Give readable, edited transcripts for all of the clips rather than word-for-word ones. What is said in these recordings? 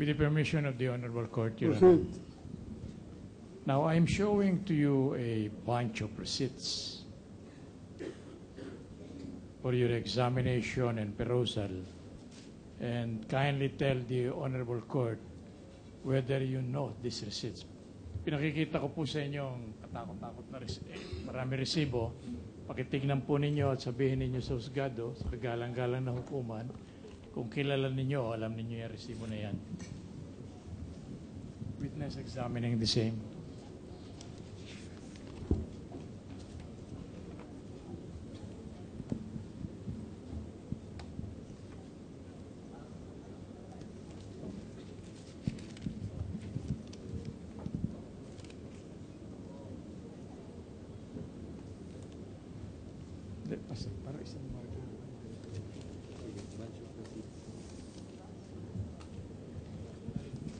With the permission of the Honorable Court, Your Honor. Proceed. Now, I'm showing to you a bunch of receipts for your examination and perusal, and kindly tell the Honorable Court whether you know these receipts. Pinakikita ko po sa inyo ang katakot-takot na marami resibo. Pakitignan po ninyo at sabihin ninyo sa husgado, sa kagalang-galang na hukuman, kung kilala ninyo, alam ninyo yung resibo na yan. Witness examining the same.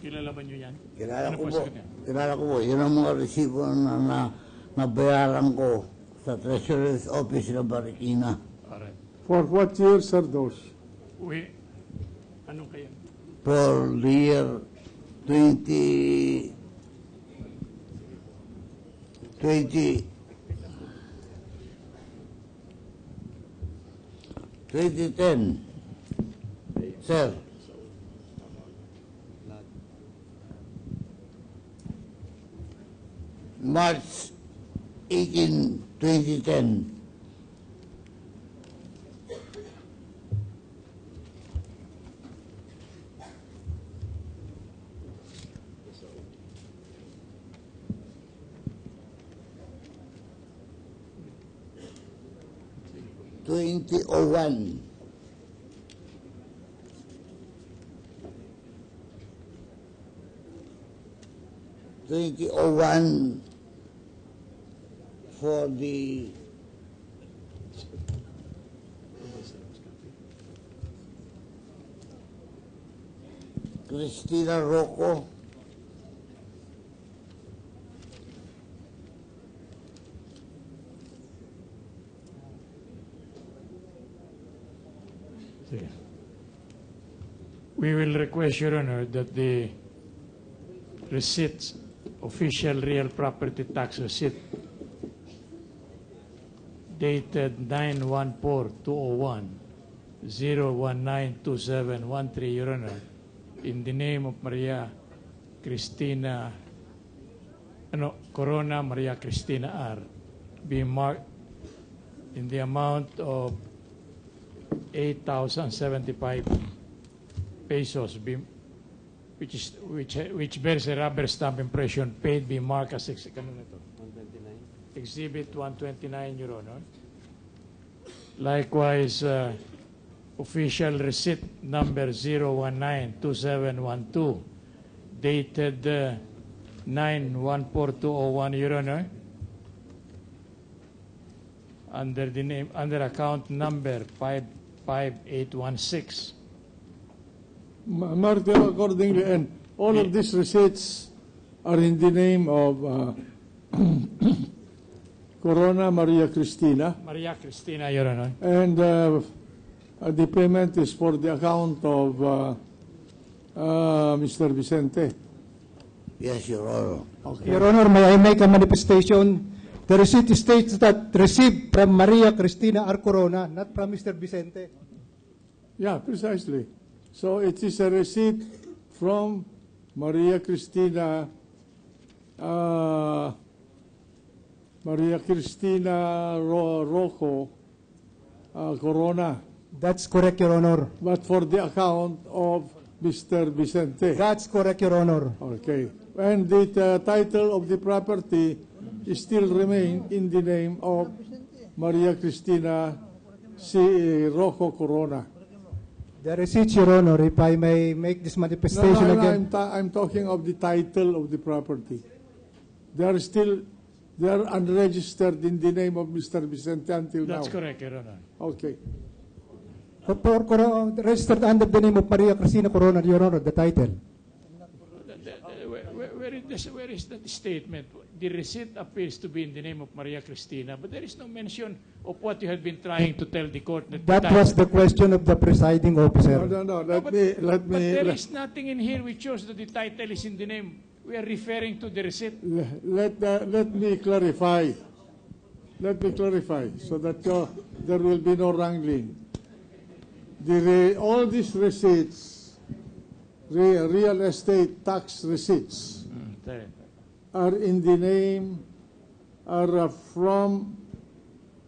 Kilala ba nyo yan? Kilala Ano ko po po. sagot niya? Kilala ko po. Yun ang mga resibo na nabayaran ko sa Treasurer's Office ng Marikina. Alright. For what years are those? Anong kaya? For the year 2010. 2010. Sir. March 18, 2010. For the Cristina Rocco, we will request, Your Honor, that the receipts, official real property tax receipt dated 9/14/201, 0192713, Your Honor, in the name of Maria Cristina, Corona Maria Cristina R, be marked in the amount of 8,075 pesos, which bears a rubber stamp impression, paid, be marked as Exhibit 129, Your Honor. Likewise, official receipt number 0192712, dated 9/14/201, Your Honor, under account number 55816. Mark them accordingly, and all of these receipts are in the name of Corona Maria Cristina, Maria Cristina, Your Honor. and the payment is for the account of Mr. Vicente. yes, Your Honor. Your Honor, may I make a manifestation? The receipt states that received from Maria Cristina R. Corona, not from Mr. Vicente. Yeah, precisely. So it is a receipt from Maria Cristina Rocco Corona, That's correct, Your Honor. but for the account of Mr. Vicente. That's correct, Your Honor. Okay. And the title of the property still remain in the name of Maria Cristina Rocco Corona. The receipt, Your Honor, if I may make this manifestation again. I'm talking of the title of the property. They are unregistered in the name of Mr. Vicente until now. That's correct, Your Honor. Okay. Registered under the name of Maria Cristina Corona, Your Honor, the title. Where where is that statement? The receipt appears to be in the name of Maria Cristina, but there is no mention of what you had been trying to tell the court. That was the question of the presiding officer. No. But there is nothing in here which shows that the title is in the name. We are referring to the receipt. Let me clarify. Let me clarify so that there will be no wrangling. All these receipts, real estate tax receipts, are in the name, are from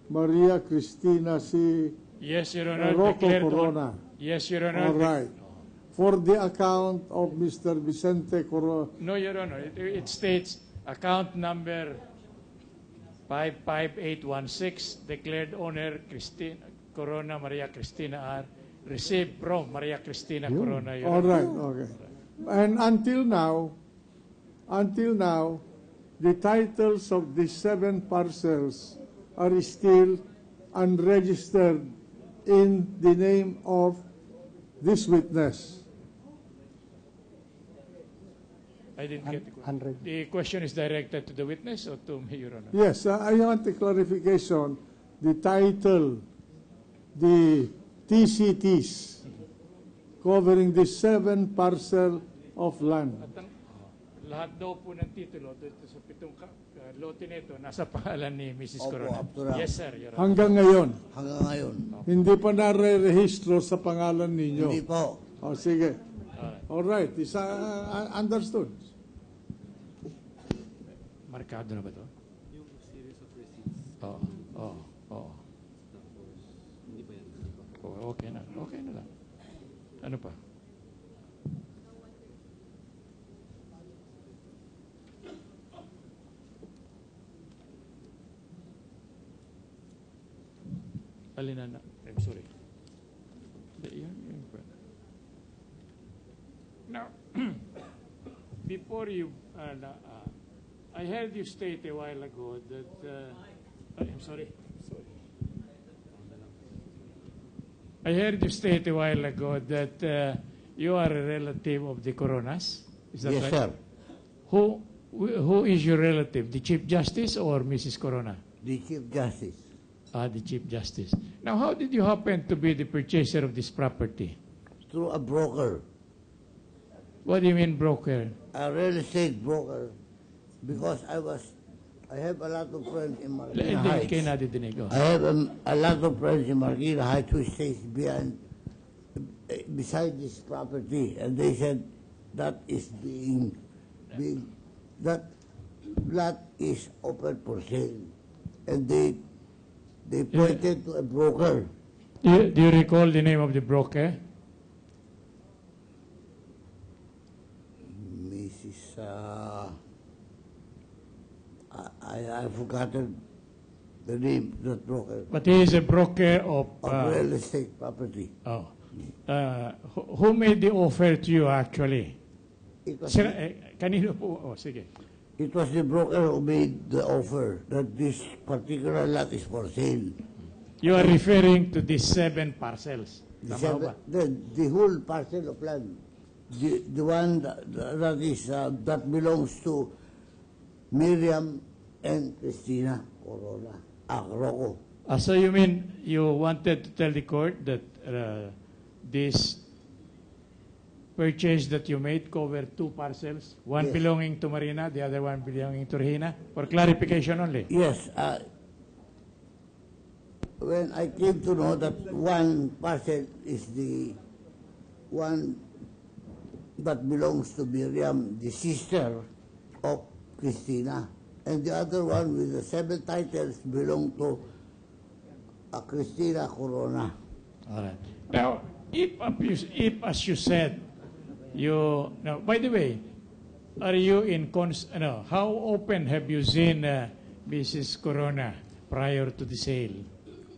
Maria Cristina C. Yes, Your Honor. Rocco declared on- Corona. Yes, Your Honor. All right. For the account of Mr. Vicente Corona. No, Your Honor. It states account number 55816, declared owner Corona Maria Cristina R. Received from Maria Cristina Corona. Your All Honor. right, okay. And until now, the titles of the 7 parcels are still unregistered in the name of this witness. I didn't get the question. 100. The question is directed to the witness or to me, Your Honor? Yes, I want a clarification. The title, the TCTs, covering the 7 parcel of land. Lahat daw po ng titulo dito sa 7 lote nito nasa pangalan ni Mrs. Opo, Corona. up to now. Yes, sir, Your Honor. Hanggang ngayon, Hanggang ngayon. hindi pa nare-rehistro sa pangalan ninyo. Hindi po. O, sige. All right, is understood. Markado na ba ito? Yung series of receipts. Oo. Tapos, hindi pa yan. Okay na. Okay na lang. Ano pa? Alin na? I'm sorry. Now, before you, I heard you state a while ago that, I'm sorry. I heard you state a while ago that you are a relative of the Coronas. Is that Yes, right? sir. Who is your relative? The Chief Justice or Mrs. Corona? The Chief Justice. The Chief Justice. Now, how did you happen to be the purchaser of this property? Through a broker. What do you mean broker? A real estate broker. Because I have a lot of friends in Marikina Hindi Heights. kayo nadidinig. I have a lot of friends in Marikina Heights who stays beside this property, and they said that is that lot is open for sale, and they pointed to a broker. Do you recall the name of the broker? Mrs. I forgotten the name of that broker. But he is a broker of... Of real estate property. Who made the offer to you actually? It was, Kanino po? Sige. it was the broker who made the offer that this particular lot is for sale. You are referring to the 7 parcels. Tama ba? The whole parcel of land, the one that belongs to Miriam and Cristina Corona, Rocco. So you mean you wanted to tell the court that this purchase that you made covered 2 parcels, one Yes. belonging to Marina, the other one belonging to Regina? For clarification only. Yes, when I came to know that one parcel is the one that belongs to Miriam, the sister of Cristina, and the other one with the 7 titles belong to Cristina Corona. All right. Now, if as you said, now, by the way, are you in, how open have you seen Mrs. Corona prior to the sale?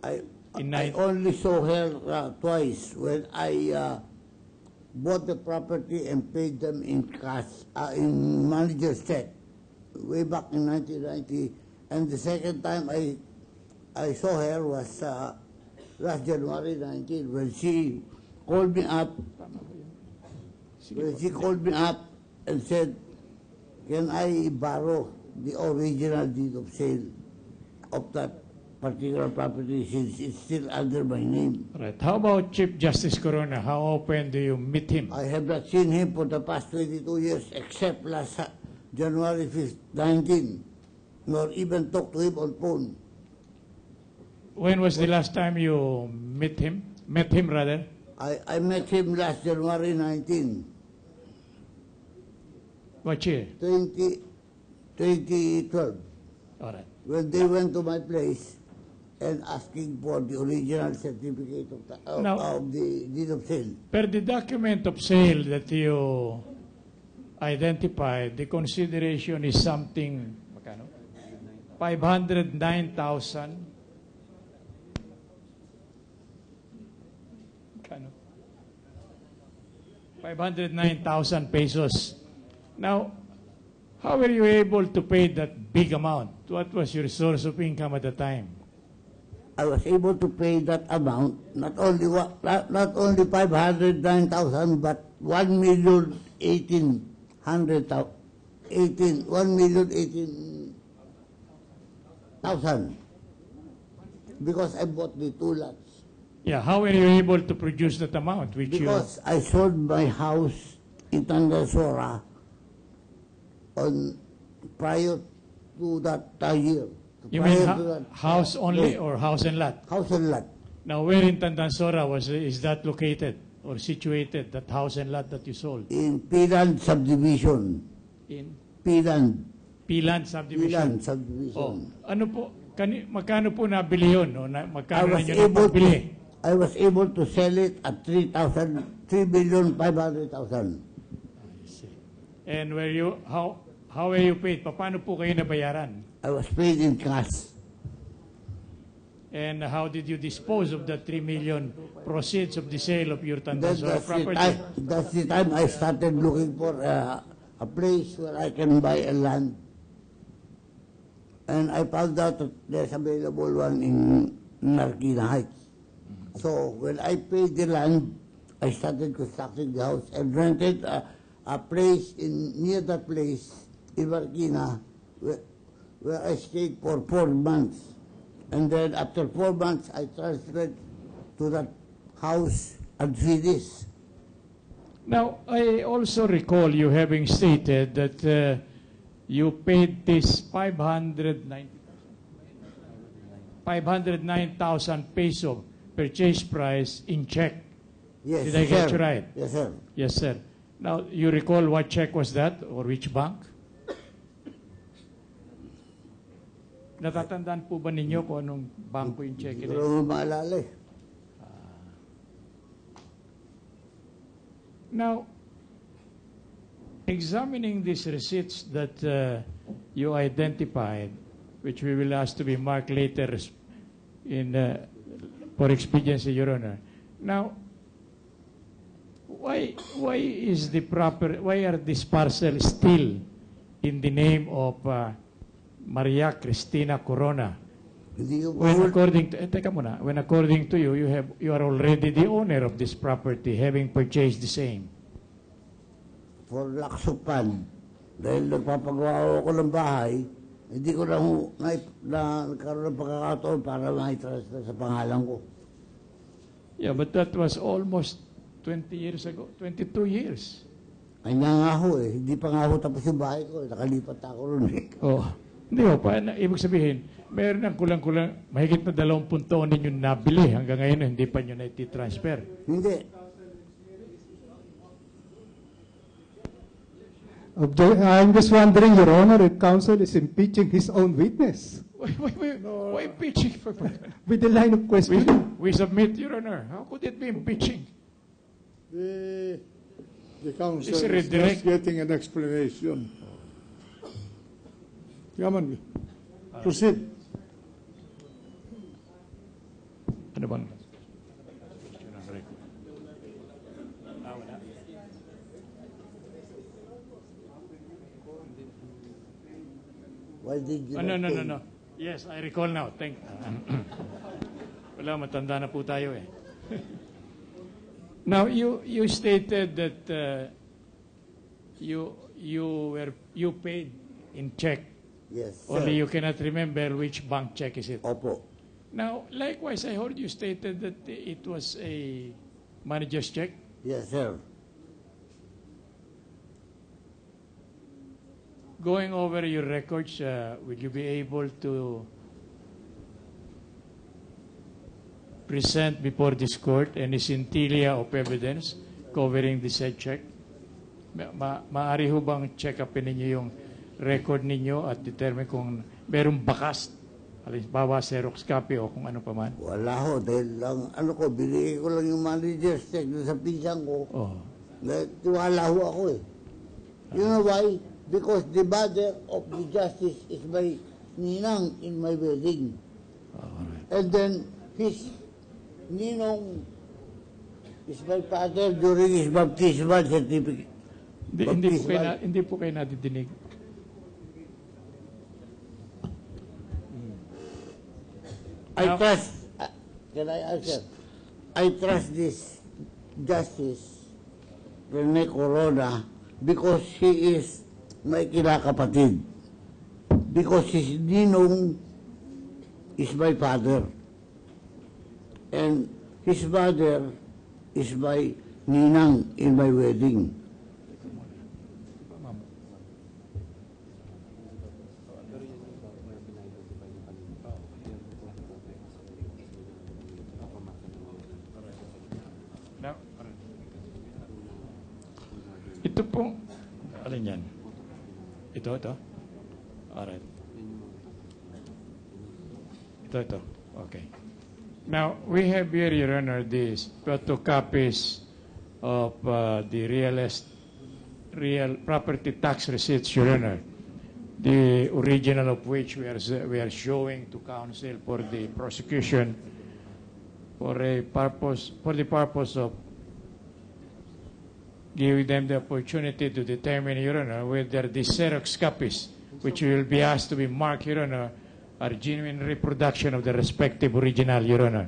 I In I nine- only saw her twice when I bought the property and paid them in cash, in manager's check, way back in 1990. And the second time I saw her was last January 19 when she called me up. When she called me up and said can I borrow the original deed of sale of that particular property since it's still under my name? Right. How about Chief Justice Corona? How often do you meet him? I have not seen him for the past 22 years except last January 5th, 19, nor even talked to him on phone. When was the last time you met him? Met him, rather? I met him last January 19, What year? 2012, All right. when they went to my place and asking for the original certificate Now- of the deed of sale. Per the document of sale that you identified, the consideration is something, magkano? 509,000. Magkano? 509,000 pesos. Now, how were you able to pay that big amount? What was your source of income at the time? I was able to pay that amount, not only 509,000, but 1,018,000, because I bought the 2 lots. Yeah, how were you able to produce that amount? Because I sold my house in Tandasora prior to that year. You mean Prior to that- house only Yes, or house and lot? house and lot. Now, where in Tandansora is that located or situated, that house and lot that you sold? In Pilan subdivision. In Pilan. Pilan subdivision. subdivision. Oh, ano po, magkano po nabili yun? O magkano na I was nyo able napabili? I was able to sell it at 3,500,000. And how were you paid? Paano po kayo nabayaran? I was paid in cash. And how did you dispose of the 3 million proceeds of the sale of your Tandansora That's property? that's the time I started looking for a place where I can buy a land. And I found out that there's available one in Marikina Heights. So when I paid the land, I started constructing the house and rented a place near that place in Marikina where I stayed for 4 months. And then after 4 months, I transferred to that house and finished. Now, I also recall you having stated that you paid this 509,000 peso purchase price in check. Yes, Did I get sir. you right? Yes, sir. Yes, sir. Now, you recall what check was that or which bank? Natatandaan po ba ninyo kung anong bangko yung check? Hindi ko maalala eh. Now, examining these receipts that you identified, which we will ask to be marked later for expediency, Your Honor. Now, why are these parcels still in the name of Maria Cristina Corona? When according to you, you are already the owner of this property, having purchased the same. For laksupan, dahil nagpapagawa ako ng bahay, hindi ko nagkaroon ng pagkakataon para ma-transfer sa pangalan ko. Yeah, but that was almost 20 years ago, 22 years. Kanya nga ho eh, hindi pa nga ho tapos yung bahay ko, nakalipat ako ron eh. Oh, hindi ho, ibig sabihin, meron ng kulang-kulang, mahigit na 20 taon ninyo nabili, hanggang ngayon hindi pa nyo na iti-transfer. Hindi. I'm just wondering, Your Honor, if counsel is impeaching his own witness Why impeaching? with the line of questioning. We submit, Your Honor. How could it be impeaching? The council Is it is redirect? just getting an explanation. Come on, proceed. Ano bang? Why did you No. Yes, I recall now. Wala, matanda na po tayo eh. Now, you stated that you paid in check. Yes, sir. Only you cannot remember which bank check is it. Opo. Now, likewise, I heard you stated that it was a manager's check. Yes, sir. Going over your records, will you be able to present before this court any scintilla of evidence covering the said check? Maaari ho bang check upin ninyo yung record ninyo at determine kung merong bakas, halimbawa Xerox copy o kung ano pa man? Wala ho, dahil lang, binigay ko lang yung manager's check doon sa pisang ko. Oh. Tiwala ho ako eh. You know why? Because the mother of the justice is my ninang in my wedding. Alright. And then his ninong is my father during his baptismal certificate. Hindi po kayo nadidinig. I Now- trust, can I answer? I trust this justice, Rene Corona, because he is my kinakapatid. Because his ninong is my father. And his mother is my ninang in my wedding. Now, ito pong, alin yan? Ito. Alright. Ito. Okay. Now, we have here, Your Honor, these photocopies of the real property tax receipts, Your Honor. The original of which we are showing to counsel for the prosecution for the purpose of giving them the opportunity to determine, Your Honor, whether the Xerox copies, which will be asked to be marked, Your Honor, are genuine reproduction of the respective original, Your Honor.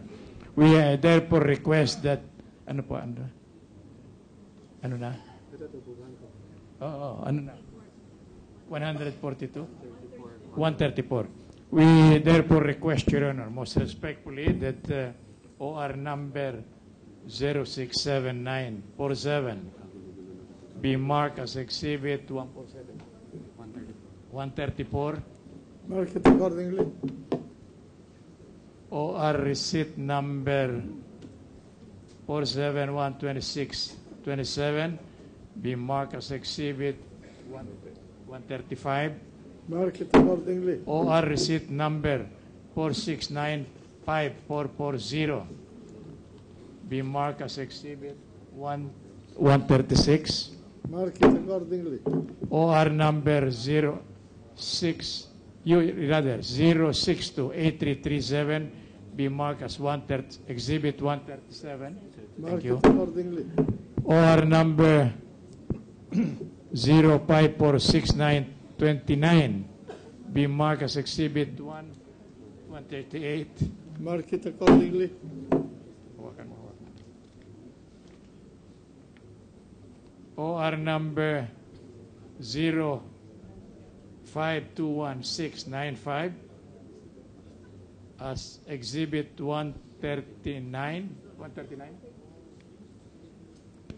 We therefore request that, ano na? Ano na? 142? 134. We therefore request, Your Honor, most respectfully, that OR number 067947 be marked as Exhibit 134. Mark it accordingly. OR receipt number 4712627 be marked as Exhibit 135. Mark it accordingly. OR receipt number 4695440 be marked as Exhibit 136. Mark it accordingly. OR number 0628337 be marked as Exhibit 137. Mark Thank you. it accordingly. OR number 0546929 be marked as Exhibit 138. Mark it accordingly. OR number 0521695 as Exhibit 139.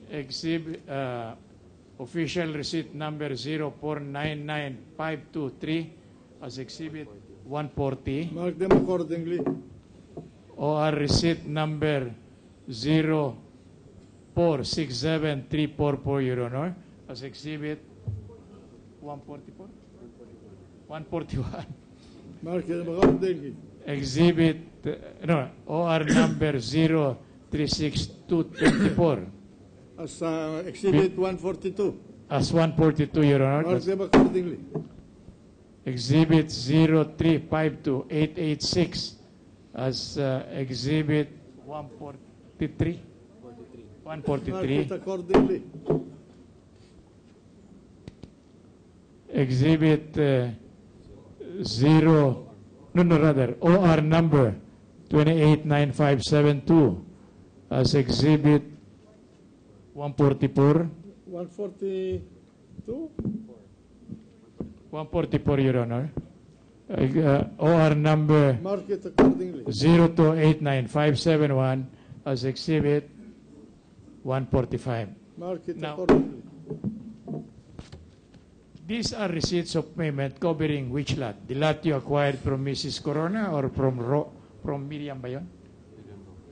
Exhibit official receipt number 0499523 as Exhibit 140. Mark them accordingly. OR receipt number 0467344, Your Honor, as Exhibit 144? 141. Mark them accordingly. Exhibit, OR number 036224 As Exhibit 142. as 142, Your Honor. Mark them accordingly. Exhibit 0352886 as Exhibit 143. Mark 143. it accordingly. Exhibit OR number 289572 as Exhibit 144. 140. Two? 144, Your Honor. OR number Mark it accordingly. 0289571 as Exhibit 145. Mark it Now- accordingly. These are receipts of payment covering which lot? The lot you acquired from Mrs. Corona or from Miriam ba yun?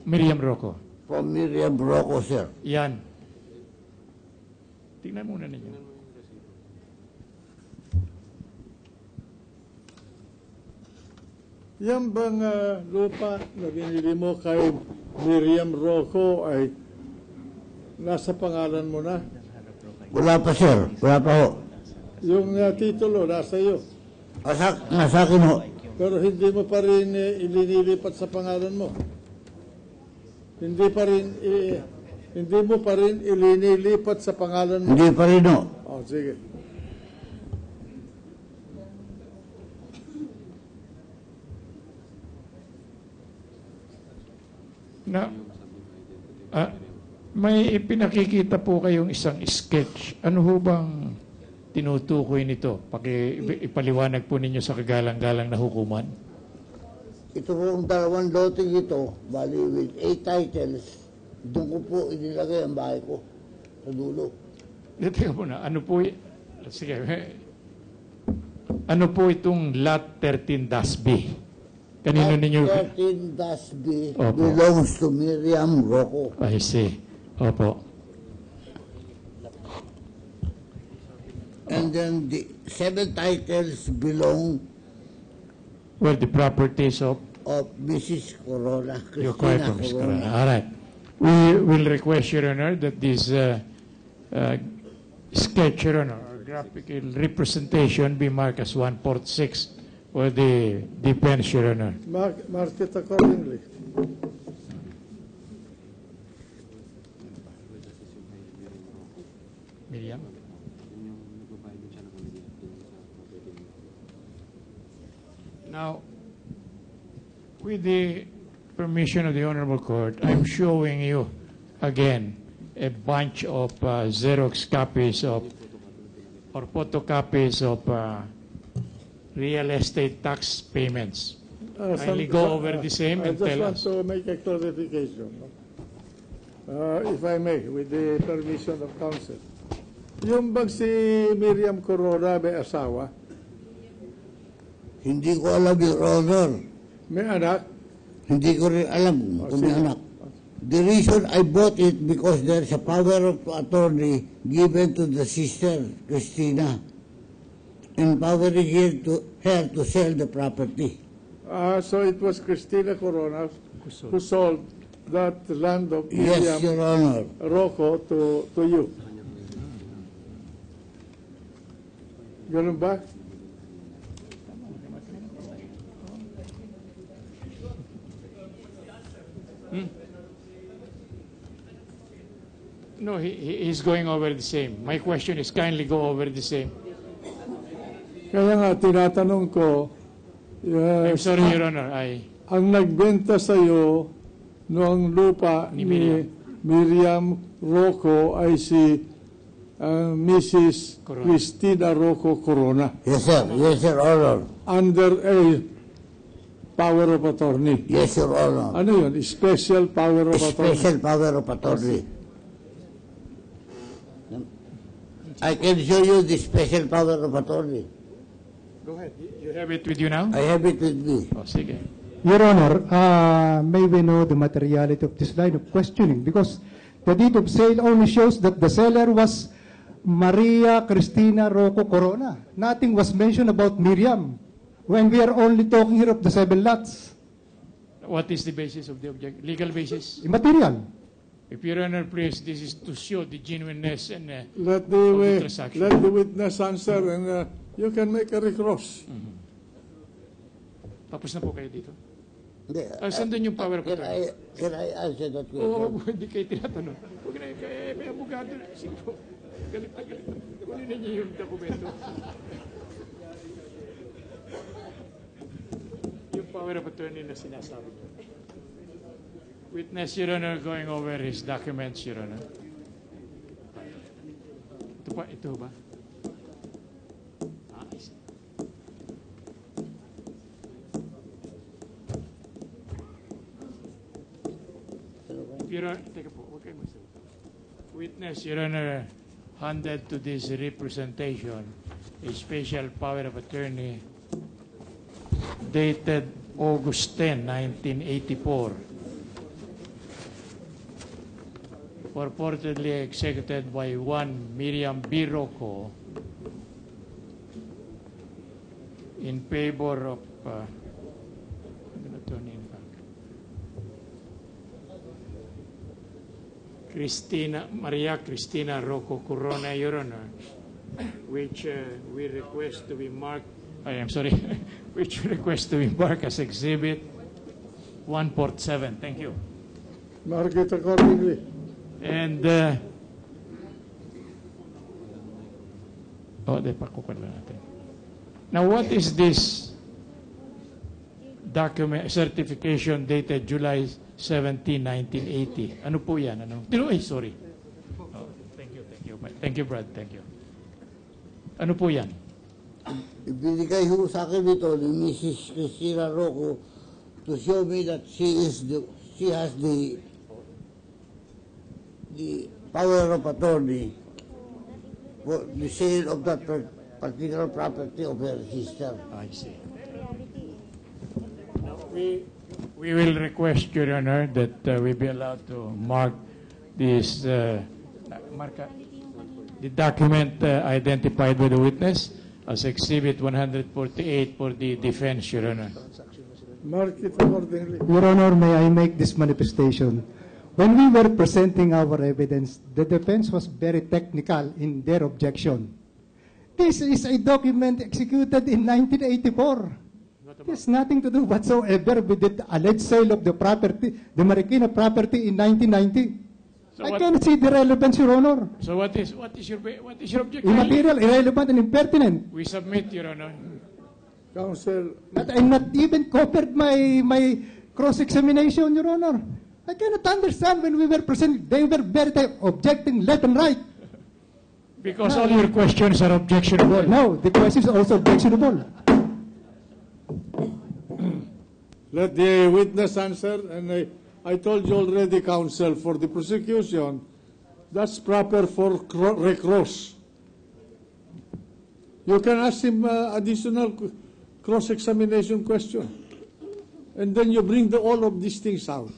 Miriam Rocco. From Miriam Rocco, sir. Yan. Tingnan muna ninyo. Yan bang lupa na binili mo kay Miriam Rocco ay nasa pangalan mo na? Wala pa, sir. Wala pa ho. Yung titulo nasa iyo. Nasa akin ho. Pero hindi mo pa rin ilinilipat sa pangalan mo. Hindi mo pa rin ilinilipat sa pangalan mo. Hindi pa rin ho. Oh, sige. Na, may ipinakikita po kayong isang sketch. Ano ho bang tinutukoy nito? Ipaliwanag po ninyo sa kagalang-galang na hukuman. Ito pong dalawang loting ito, bali with 8 titles, doon ko po inilagay ang bahay ko sa dulo. Teka muna, ano po sige, ano po itong lot 13-B? Kanino ninyo? 13-B Opo. belongs to Miriam Rocco. I see. Opo. And then the 7 titles belong Well, the properties of of Mrs. Corona, your acquired Cristina from Ms. Corona. Corona. All right. We will request, Your Honor, that this sketch, Your Honor, or graphical representation be marked as 146 for the defense, Your Honor. Mark it accordingly. Miriam? Yung nagbabayad din siya ng holiday at dun sa property niya. Now, with the permission of the Honorable Court, I'm showing you again a bunch of Xerox copies of or photocopies of real estate tax payments. Kindly go over the same I and just tell want us. to make a clarification, if I may, with the permission of counsel. Yung bang si Miriam Corona may asawa, Hindi ko alam, Your Honor. may anak, Hindi ko rin alam kung may sige. anak. The reason I bought it because there's a power of attorney given to the sister, Cristina, empowering her to sell the property. so it was Cristina Corona who sold that land of Yes, Miriam Your Honor. Rocco to you. Ganun ba? No, he's going over the same. My question is kindly go over the same. Kaya nga, tinatanong ko, I'm sorry, Your Honor. ang nagbenta sa iyo noong lupa Ni ni Miriam Rocco ay si Mrs. Corona. Cristina Rocco Corona Yes, sir. Yes, Your Honor. under a power of attorney. Yes, Your Honor. Ano yun? Special power of attorney. Special power of attorney. I can show you the special power of attorney. Go ahead. You have it with you now? I have it with me. Oh, sige. Your Honor, may we know the materiality of this line of questioning? Because the deed of sale only shows that the seller was Maria Cristina Rocco Corona. Nothing was mentioned about Miriam when we are only talking here of the 7 lots. What is the basis of the legal basis? Immaterial. If Your Honor, please, this is to show the genuineness and Let of the the transaction. let the witness answer and you can make a recourse. Tapos na po kayo dito. Hindi, Sandun yung power of Can attorney. can I answer that Oo, question? hindi kayo tinatanong. Huwag na kayo, may abogado. Sige po. Galit na galit. Kunin ninyo yung dokumento. Yung power of attorney na sinasabi ko. Witness, Your Honor, going over his documents, Your Honor. Ito ba? Your Honor, teka po, huwag kayong magsalita. Witness, Your Honor, handed to this representation a special power of attorney dated August 10, 1984, purportedly executed by one Miriam B. Rocco in favor of I'm gonna turn in back. Maria Cristina Rocco Corona, Your Honor, which we request to be marked, which we request to be marked as Exhibit 147. Thank you. Mark it accordingly. And, pakukuha lang natin. Now, what is this document, certification dated July 17, 1980? Ano po yan? Ano? Sorry. Oh, thank you. Thank you, Brad. Thank you. Ano po yan? Ibinigay ho sa akin dito ni Mrs. Cristina Rocco to show me that she has the power of attorney for the sale of that particular property of her sister. I see. Now, we will request, Your Honor, that we be allowed to mark this, the document identified by the witness as Exhibit 148 for the defense, Your Honor. Mark it accordingly. Your Honor, may I make this manifestation? When we were presenting our evidence, the defense was very technical in their objection. This is a document executed in 1984. It has nothing to do whatsoever with the alleged sale of the property, the Marikina property in 1990. So I what- cannot see the relevance, Your Honor. So what is your objection? Immaterial, irrelevant, and impertinent. We submit, Your Honor. Counsel, That I not even covered my cross-examination, Your Honor. I cannot understand when we were presenting, they were very objecting left and right. Because all your questions are objectionable. No, the question is also objectionable. let the witness answer, and I told you already, counsel, for the prosecution, that's proper for recross. You can ask him additional cross-examination question. And then you bring all of these things out.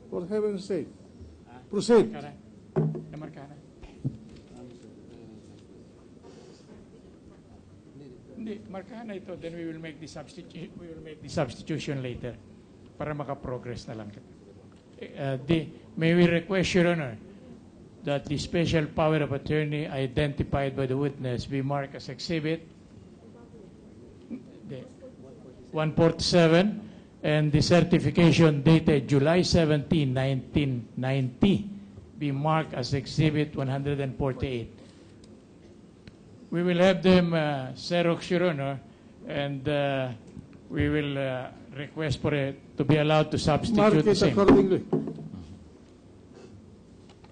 For heaven's sake. Proceed. Hindi, markahan na ito. Then we will make the substitution later para maka-progress na lang. May we request, Your Honor, that the special power of attorney identified by the witness be marked as Exhibit 147 and the certification dated July 17, 1990 be marked as Exhibit 148. We will have them Xerox, Your Honor, and we will request for it to be allowed to Mark substitute the it same. accordingly.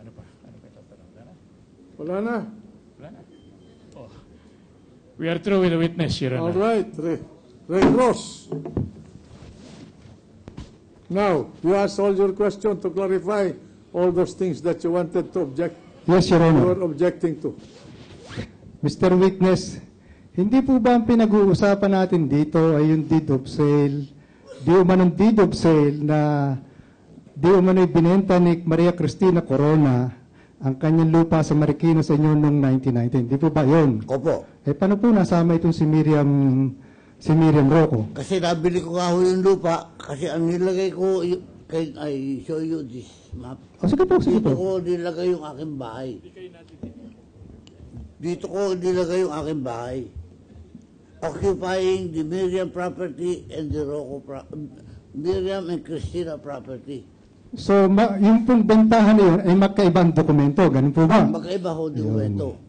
Ano pa? Ano pa itatanong? Wala na? Wala na. Wala na? Oh. We are through with the witness, Your Honor. All right. Recross. Now, you asked all your questions to clarify all those things that you wanted to object. Yes, Your You Honor. were objecting to. Mr. Witness, hindi po ba ang pinag-uusapan natin dito ay yung deed of sale? Di umanong deed of sale na di umano'y binenta ni Maria Cristina Corona ang kanyang lupa sa Marikina sa inyo noong 1919. Di po ba yun? Opo. Eh, paano po nasama itong si Miriam Rocco? Kasi nabili ko nga ho yung lupa, kasi ang nilagay ko, I show you this map. O, sige po, sige Dito po. ko nilagay yung aking bahay. Dito ko nilagay yung aking bahay. Occupying the Miriam property and the Miriam and Cristina property. So, yung pong bentahan na yun ay magkaibang dokumento. Ganun po ba? Magkaiba ho dokumento.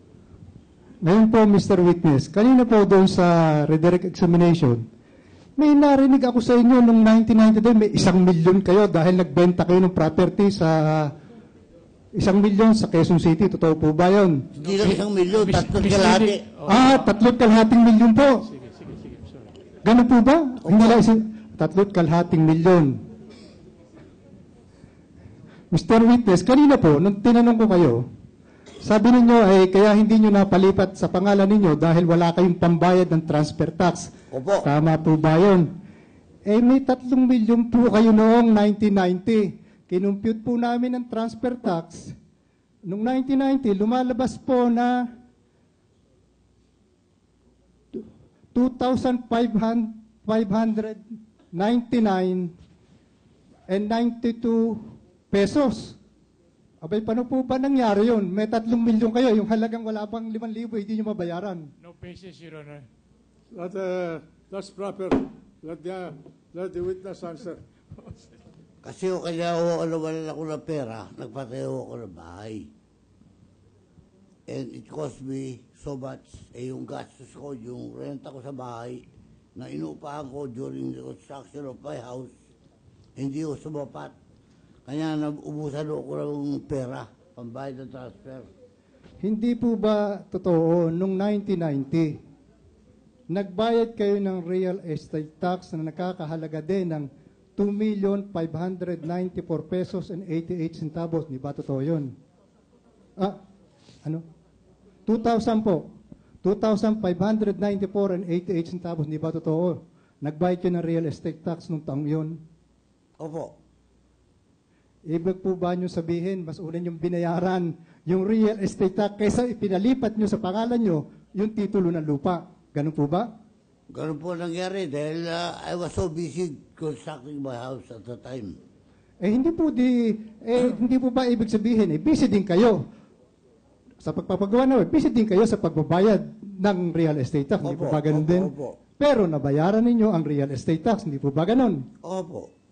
Ngayon po, Mr. Witness, kanina po doon sa redirect examination, may narinig ako sa inyo noong 1992, may 1 milyon kayo dahil nagbenta kayo ng property sa 1 milyon sa Quezon City. Totoo po ba yun? Hindi lang 1 milyon, 3 kalahati. 3,000 milyon po. Sige, sorry. Ganun po ba? Hindi lang 3,000 milyon. Mr. Witness, kanina po, nung tinanong ko kayo, sabi ninyo ay kaya hindi nyo napalipat sa pangalan ninyo dahil wala kayong pambayad ng transfer tax. Opo. Tama po ba yun? Eh may 3 milyon po kayo noong 1990. Kinumpute po namin ang transfer tax. Noong 1990, lumalabas po na 2,599 and 92 pesos. Abay, paano po ba nangyari yun? May 3 milyon kayo, yung halagang wala pang 5,000, hindi nyo mabayaran. No basis, Your Honor. That's proper. Let the witness answer. Kasi kaya nawalan ako ng pera, nagpatayo ako ng bahay. And it cost me so much. Yung gastos ko, yung renta ko sa bahay, na inupahan ko during the construction of my house, hindi ko sumapat. Kaya nabubusan ako ng pera, pambayad ng transfer. Hindi po ba totoo, nung 1990, nagbayad kayo ng real estate tax na nakakahalaga din ng 2,594 pesos and 88 centavos. Di ba totoo yun? Ano? 2,000 po. 2,594 and 88 centavos. Di ba totoo? Nagbayad kayo ng real estate tax nung taong yun. Opo. Ibig po ba nyo sabihin, mas una yung binayaran yung real estate tax kaysa ipinalipat nyo sa pangalan nyo yung titulo ng lupa? Ganun po ba? Ganun po nangyari dahil I was so busy constructing my house at the time. Hindi po ba ibig sabihin, busy din kayo sa pagpapagawa na, busy din kayo sa pagbabayad ng real estate tax, hindi po ba ganun din? Opo. Pero nabayaran ninyo ang real estate tax, hindi po ba ganun? Opo.